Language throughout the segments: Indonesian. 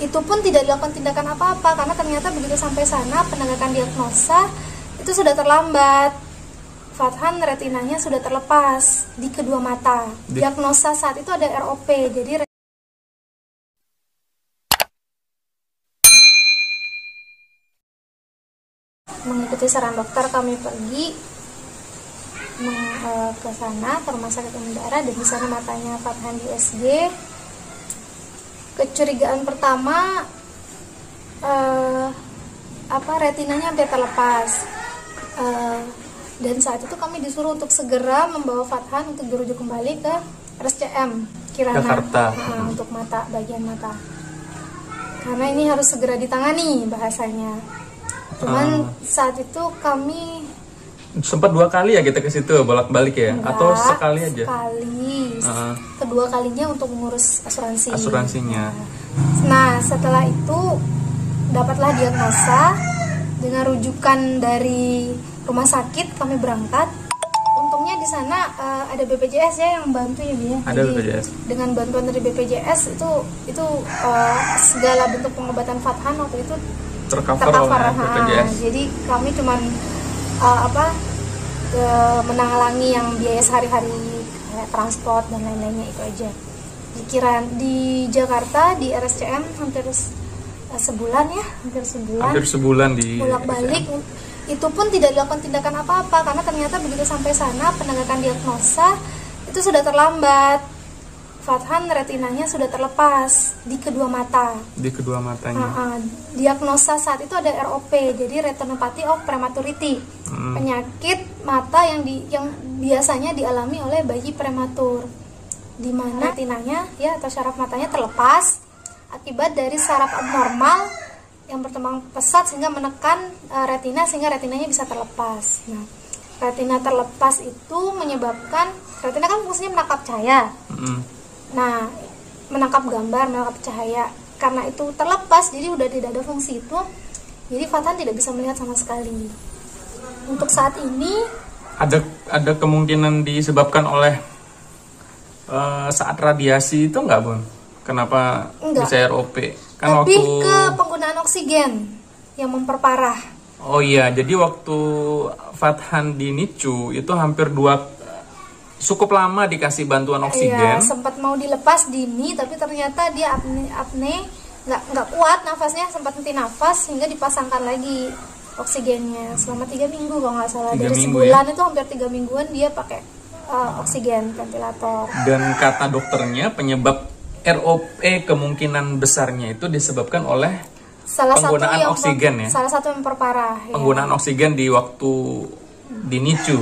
Itu pun tidak dilakukan tindakan apa-apa karena ternyata begitu sampai sana penegakan diagnosa itu sudah terlambat. Fathan retinanya sudah terlepas di kedua mata. Diagnosa saat itu ada ROP. Jadi mengikuti saran dokter kami pergi ke sana, ke rumah sakit umum daerah, dan di sana matanya Fathan di USG. Kecurigaan pertama retinanya hampir terlepas, dan saat itu kami disuruh untuk segera membawa Fathan untuk dirujuk kembali ke RSCM Kirana, Jakarta, untuk mata, bagian mata, karena ini harus segera ditangani bahasanya. Cuman saat itu kami sempat 2 kali ya kita ke situ bolak-balik ya, atau sekali aja? Sekali. Kedua kalinya untuk mengurus asuransinya. Nah, setelah itu dapatlah diagnosa dengan rujukan dari rumah sakit, kami berangkat. Untungnya di sana ada BPJS ya yang bantu ya, Bia. Ada jadi, BPJS. Dengan bantuan dari BPJS itu segala bentuk pengobatan Fathan waktu itu tercover oleh BPJS. Jadi kami cuman menanglangi yang biaya sehari-hari kayak transport dan lain-lainnya, itu aja. Di Jakarta di RSCM hampir sebulan ya, hampir sebulan di bolak-balik. Itu pun tidak dilakukan tindakan apa-apa karena ternyata begitu sampai sana penegakan diagnosa itu sudah terlambat. Fathan retinanya sudah terlepas di kedua mata. Di kedua matanya. Diagnosa saat itu ada ROP, jadi retinopathy of prematurity, penyakit mata yang biasanya dialami oleh bayi prematur, di mana retinanya ya atau syaraf matanya terlepas akibat dari saraf abnormal yang berkembang pesat sehingga menekan retina sehingga retinanya bisa terlepas. Nah, retina terlepas itu menyebabkan retina kan fungsinya menangkap cahaya. Nah, menangkap gambar, menangkap cahaya. Karena itu terlepas, jadi udah tidak ada fungsi itu. Jadi Fathan tidak bisa melihat sama sekali. Untuk saat ini ada kemungkinan disebabkan oleh saat radiasi itu enggak, Bun? Kenapa bisa ROP? Kan lebih ke penggunaan oksigen yang memperparah. Oh iya, jadi waktu Fathan di NICU itu hampir cukup lama dikasih bantuan oksigen. Iya, sempat mau dilepas dini, tapi ternyata dia apne nggak kuat nafasnya, sempat henti nafas hingga dipasangkan lagi oksigennya selama 3 minggu kalau nggak salah. Dari sebulan ya? Itu hampir 3 mingguan dia pakai oksigen ventilator. Dan kata dokternya penyebab ROP kemungkinan besarnya itu disebabkan oleh penggunaan oksigen ya. Salah satu yang memperparah. Penggunaan oksigen di waktu di NICU.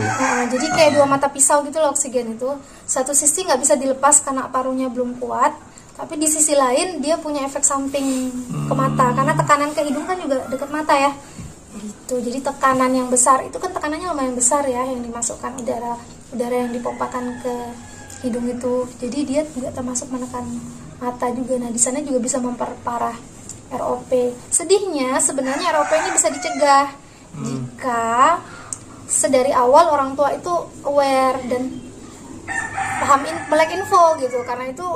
Jadi kayak 2 mata pisau gitu loh oksigen itu. Satu sisi nggak bisa dilepas karena parunya belum kuat, tapi di sisi lain dia punya efek samping ke mata karena tekanan ke hidung kan juga dekat mata ya. Gitu. Jadi tekanan yang besar itu kan tekanannya lumayan besar ya yang dimasukkan udara yang dipompakan ke hidung itu. Jadi dia juga termasuk menekan mata juga. Nah, di sana juga bisa memperparah ROP. Sedihnya sebenarnya ROP ini bisa dicegah jika sedari awal orang tua itu aware dan paham melek info gitu. Karena itu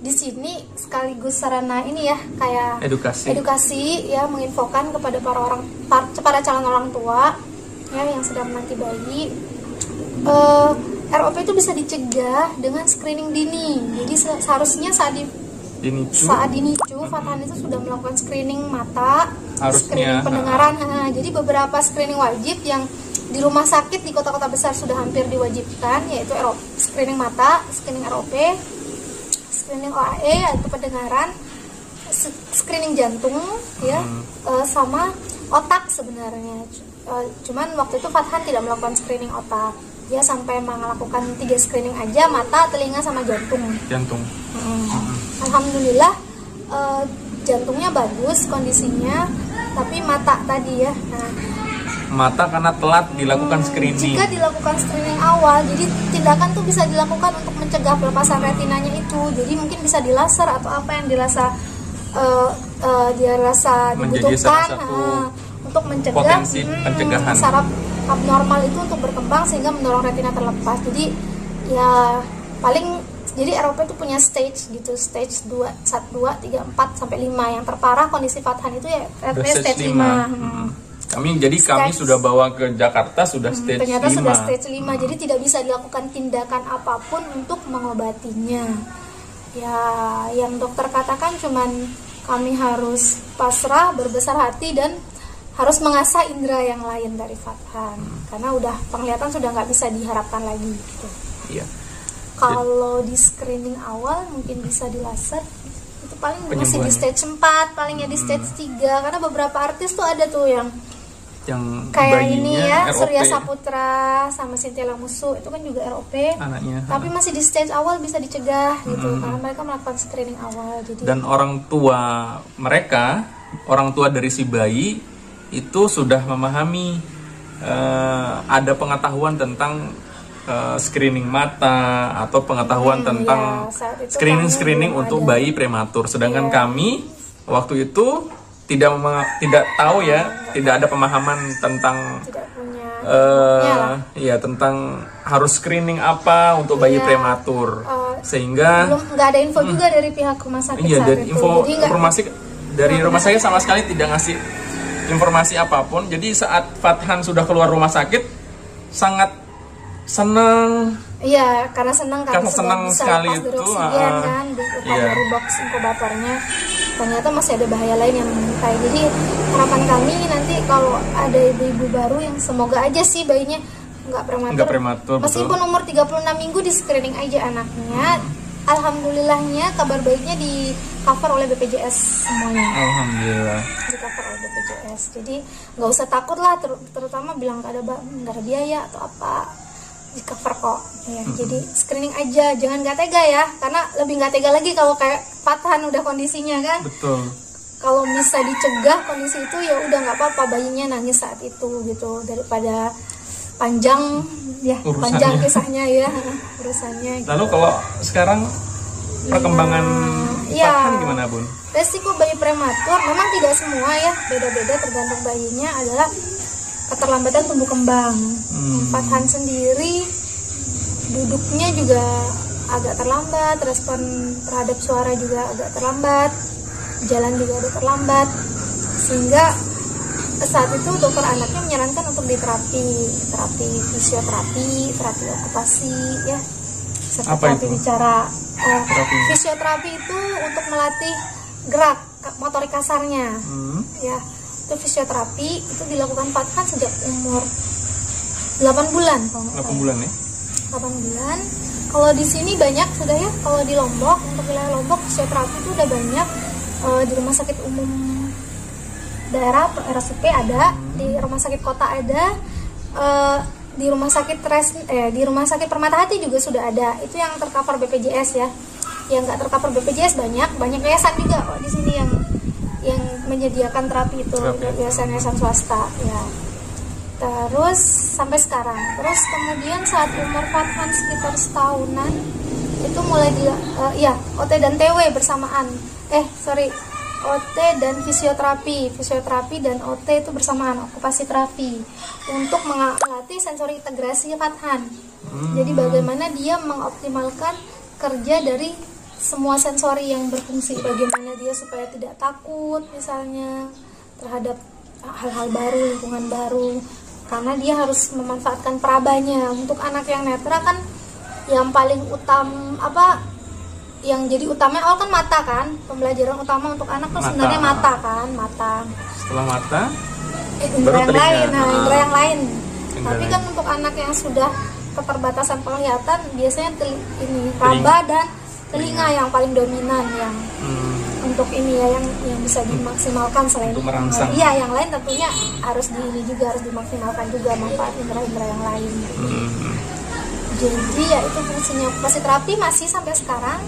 di sini sekaligus sarana ini ya kayak edukasi ya, menginfokan kepada para calon orang tua ya yang sedang menanti bayi. ROP itu bisa dicegah dengan screening dini. Jadi seharusnya saat di NICU Fathan itu sudah melakukan screening mata, screening pendengaran. Jadi beberapa screening wajib yang di rumah sakit di kota-kota besar sudah hampir diwajibkan, yaitu screening mata, screening ROP, screening OAE yaitu pendengaran, screening jantung ya, sama otak sebenarnya. Cuman waktu itu Fathan tidak melakukan screening otak. Dia sampai melakukan 3 screening aja, mata, telinga, sama jantung. Alhamdulillah jantungnya bagus kondisinya, tapi mata tadi ya. Mata karena telat dilakukan screening. Jika dilakukan screening awal, jadi tindakan tuh bisa dilakukan untuk mencegah pelepasan retinanya itu. Jadi mungkin bisa dilaser atau apa yang dirasa dibutuhkan untuk mencegah potensi pencegahan saraf abnormal itu untuk berkembang sehingga mendorong retina terlepas. Jadi ya paling Jadi ROP itu punya stage gitu, stage 2, 1, 2, 3, 4 sampai 5. Yang terparah kondisi Fathan itu ya stage 5. Kami sudah bawa ke Jakarta sudah stage 5. Ternyata sudah stage 5. Jadi tidak bisa dilakukan tindakan apapun untuk mengobatinya. Ya, yang dokter katakan cuman kami harus pasrah, berbesar hati, dan harus mengasah indera yang lain dari Fathan. Karena udah penglihatan sudah nggak bisa diharapkan lagi gitu. Iya. Kalau di screening awal mungkin bisa di laser, itu paling masih di stage 4, palingnya di stage 3. Karena beberapa artis tuh ada tuh yang kayak ini ya, ROP. Surya Saputra sama Chintya Lamusu itu kan juga ROP anaknya. Tapi masih di stage awal bisa dicegah gitu, karena mereka melakukan screening awal. Jadi, dan orang tua dari si bayi itu sudah memahami, ada pengetahuan tentang screening mata atau pengetahuan tentang screening untuk bayi prematur. Sedangkan kami waktu itu tidak tahu ya, tidak ada pemahaman tentang tentang harus screening apa untuk bayi prematur, sehingga nggak ada info juga dari pihak rumah sakit saat dan itu. informasi dari rumah sakit sama sekali tidak ngasih informasi apapun. Jadi saat Fathan sudah keluar rumah sakit sangat senang. Iya, karena senang senang sekali itu. Kan dari box inkubatornya. Ternyata masih ada bahaya lain yang mengintai. Jadi harapan kami nanti kalau ada ibu-ibu baru yang semoga aja sih bayinya nggak prematur. Meskipun umur 36 minggu di screening aja anaknya. Alhamdulillahnya kabar baiknya di cover oleh BPJS semuanya. Alhamdulillah. Di cover oleh BPJS. Jadi nggak usah takut lah, terutama bilang nggak ada biaya atau apa, di cover kok. Ya, jadi screening aja, jangan nggak tega ya, karena lebih nggak tega lagi kalau kayak Fathan udah kondisinya kan. Betul. Kalau bisa dicegah kondisi itu ya udah nggak apa-apa, bayinya nangis saat itu gitu, daripada panjang kisahnya ya urusannya. Lalu kalau sekarang perkembangan Fathan gimana, Bun? Resiko bayi prematur memang tidak semua ya, beda-beda tergantung bayinya, adalah keterlambatan tumbuh kembang. Fathan sendiri duduknya juga agak terlambat, respon terhadap suara juga agak terlambat, jalan juga agak terlambat, sehingga saat itu dokter anaknya menyarankan untuk diterapi fisioterapi, terapi okupasi ya, serta terapi bicara. Fisioterapi itu untuk melatih gerak motorik kasarnya. Ya, itu fisioterapi itu dilakukan Fathan sejak umur 8 bulan. 8 bulan ya? 8 bulan. Kalau di sini banyak sudah ya, kalau di Lombok, untuk wilayah Lombok fisioterapi itu udah banyak. Di rumah sakit umum daerah RSUP ada, di rumah sakit kota ada, di rumah sakit di rumah sakit Permata Hati juga sudah ada. Itu yang tercover BPJS ya. Yang nggak tercover BPJS banyak yayasan juga kok di sini yang menyediakan terapi itu, yayasan swasta ya. Terus sampai sekarang. Terus kemudian saat umur Fathan sekitar setahunan itu mulai OT dan TW bersamaan. OT dan fisioterapi dan OT itu bersamaan, okupasi terapi, untuk melatih sensori integrasi Fathan. Jadi bagaimana dia mengoptimalkan kerja dari semua sensori yang berfungsi, bagaimana dia supaya tidak takut misalnya terhadap hal-hal baru, lingkungan baru, karena dia harus memanfaatkan perabanya. Untuk anak yang netra kan yang paling yang jadi utama awal kan mata kan, pembelajaran utama untuk anak tuh sebenarnya mata kan, setelah mata indera yang lain, indera yang lain. Tapi kan untuk anak yang sudah keterbatasan penglihatan biasanya raba dan telinga yang paling dominan yang untuk ini ya, yang bisa dimaksimalkan selain untuk merangsang. Iya, yang lain tentunya harus harus dimaksimalkan juga manfaat indera-indera yang lain. Jadi ya itu fungsinya okupasi terapi masih sampai sekarang.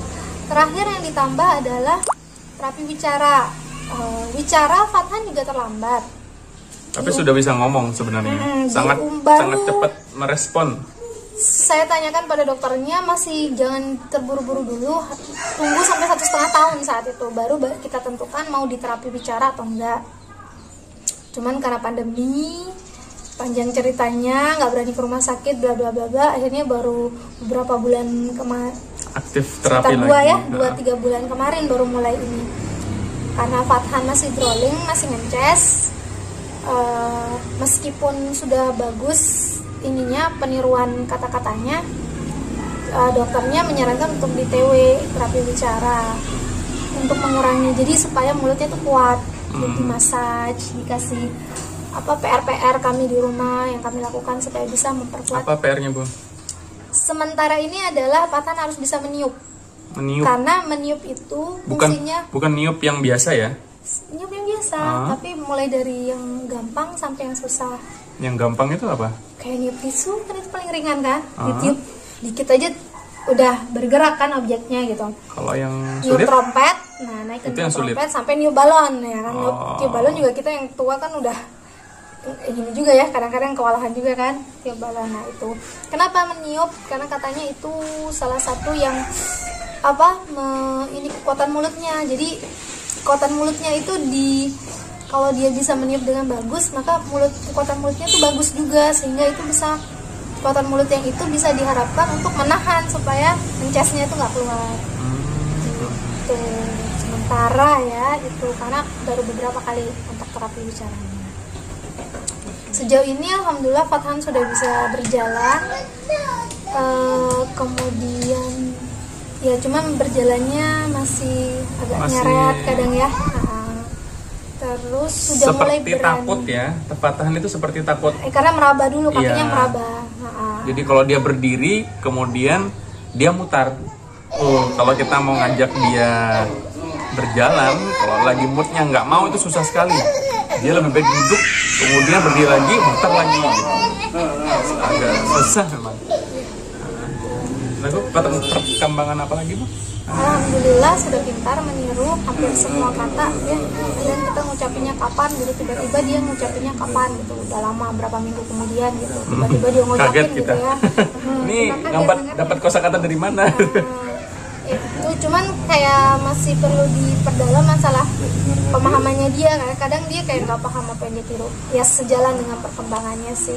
Terakhir yang ditambah adalah terapi wicara. Wicara Fathan juga terlambat. Tapi sudah bisa ngomong sebenarnya. Sangat cepat merespon. Saya tanyakan pada dokternya, masih jangan terburu-buru dulu, tunggu sampai 1,5 tahun saat itu baru kita tentukan mau diterapi bicara atau enggak. Cuman karena pandemi, panjang ceritanya, nggak berani ke rumah sakit, bla bla bla bla, akhirnya baru beberapa bulan aktif terapi sekitar lagi. 2-3 bulan kemarin baru mulai ini. Karena Fathan masih drawling, masih ngeces. Meskipun sudah bagus ininya peniruan kata-katanya, dokternya menyarankan untuk di TW, terapi bicara, untuk mengurangi, jadi supaya mulutnya tuh kuat. Di massage, dikasih PR kami di rumah yang kami lakukan supaya bisa memperkuat. Apa PR-nya, Bu? Sementara ini adalah Fathan harus bisa meniup. Karena meniup itu fungsinya bukan niup yang biasa ya? Niup yang biasa, tapi mulai dari yang gampang sampai yang susah. Yang gampang itu apa? Kayak niup tisu, kan itu paling ringan kan? Ditiup dikit aja udah bergerak kan objeknya gitu. Kalau yang niup sulit? Trompet, naik ke niup trompet sampai niup balon ya kan. Niup balon juga kita yang tua kan udah gini juga ya, kadang-kadang kewalahan juga kan tiup balon. Nah itu kenapa meniup, karena katanya itu salah satu yang ini kekuatan mulutnya. Jadi kekuatan mulutnya itu kalau dia bisa meniup dengan bagus, maka kekuatan mulutnya itu bagus juga, sehingga itu bisa, kekuatan mulut yang itu bisa diharapkan untuk menahan supaya mencesnya itu nggak keluar. Itu sementara ya, itu karena baru beberapa kali untuk terapi bicaranya. Sejauh ini alhamdulillah Fathan sudah bisa berjalan. Kemudian ya cuma berjalannya masih agak nyeret kadang ya. Terus sudah mulai berani. Seperti takut ya, Fathan itu seperti takut. Karena meraba dulu, kakinya meraba. Jadi kalau dia berdiri, kemudian dia mutar. Kalau kita mau ngajak dia berjalan, kalau lagi moodnya nggak mau, itu susah sekali. Dia lebih baik duduk, kemudian berdiri lagi, mutar lagi gitu. Agak susah memang. Lalu perkembangan apa lagi, Bu? Alhamdulillah sudah pintar meniru hampir semua kata ya. Dan kita ngucapinnya kapan gitu, tiba-tiba dia ngucapinnya kapan gitu. Udah lama, berapa minggu kemudian gitu, tiba-tiba dia ngucapin gitu ya. Ini dapat kosakata dari mana? Itu cuman kayak masih perlu diperdalam masalah pemahamannya dia. Kadang dia kayak nggak paham apa yang dia tiru. Ya sejalan dengan perkembangannya sih.